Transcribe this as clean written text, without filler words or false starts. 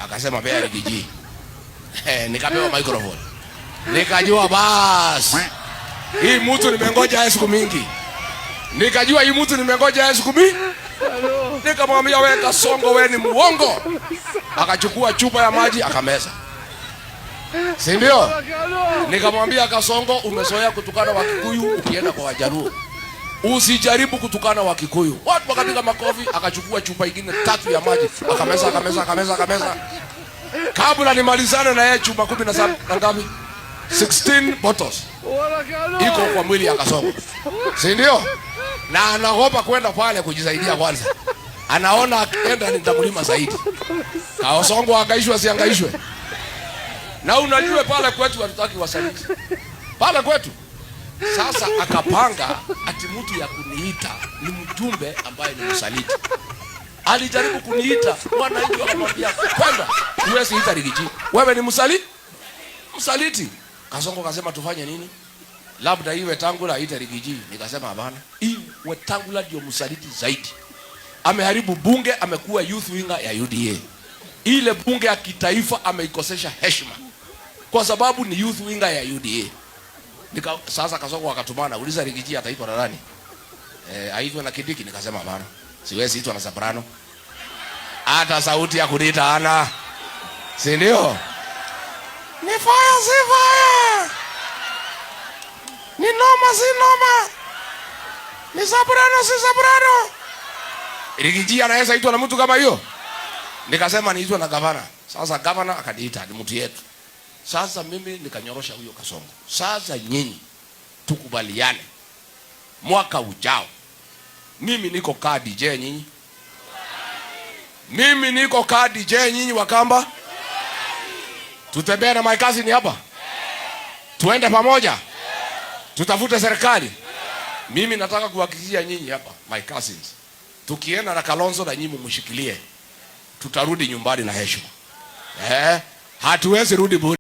Akasema pea Rigiji. Nikapewa microphone. Nikajua basi. Hii mtu nimengoja siku mingi. Nikajua hii mtu nimengoja siku mingi. Nikamwambia wewe Kasongo, wewe ni muongo. Akachukua chupa ya maji akameza. Si ndio? Nikamwambia Kasongo, umezoea kutukana Wakikuyu ukienda kwa Wajaluo. Usijaribu kutukana Wakikuyu. Watu wakapiga makofi, akachukua chupa nyingine 3 ya maji, akameza. Kabla nimalizane na yeye chupa 17 na ngapi? 16 bottles. Iko kwa mwili ya Kasongo. Si ndio? Na anaogopa kwenda pale kujisaidia kwanza. Anaona akienda nitamlima zaidi. Kasongo angaishwe asiangaishwe. Na unajua pale kwetu hatutaki wasaliti. Pale kwetu. Sasa akapanga ati mtu ya kuniita ni mjumbe ambaye ni msaliti. Alijaribu kuniita, wananchi wakamwambia kwenda, huwezi ita Rigiji. Wewe ni msaliti? Msaliti. Kasongo akasema tufanye nini? Labda iwe Tangula ita Rigiji. Nikasema hapana. Iwe Tangula ndio msaliti zaidi. Ameharibu bunge, amekuwa youth winger ya UDA. Ile bunge ya kitaifa ameikosesha heshima. Kwa sababu ni youth winger ya UDA. Sasa Kasongo akatumana, uliza Rigiji ataitwa na nani? Aitwe na Kidiki. Nikasema hapana. Siwezi itwa na Soprano. Hata sauti ya kuniita ana. Si ndio? Ni fire si fire. Ni noma si noma. Ni Soprano si Soprano. Rigiji anaweza itwa na mtu kama hiyo? Nikasema niitwe na gavana. Sasa gavana akaniita, ni mtu yetu. Sasa mimi nikanyorosha huyo Kasongo. Sasa nyinyi tukubaliane. Mwaka ujao mimi niko kaa DJ nyinyi. Mimi niko kaa DJ nyinyi Wakamba. Tutembea na my cousin hapa. Tuende pamoja. Tutafute serikali. Mimi nataka kuhakikishia nyinyi hapa my cousins. Tukienda na Kalonzo na nyinyi mshikilie. Tutarudi nyumbani na heshima. Hatuwezi rudi bure.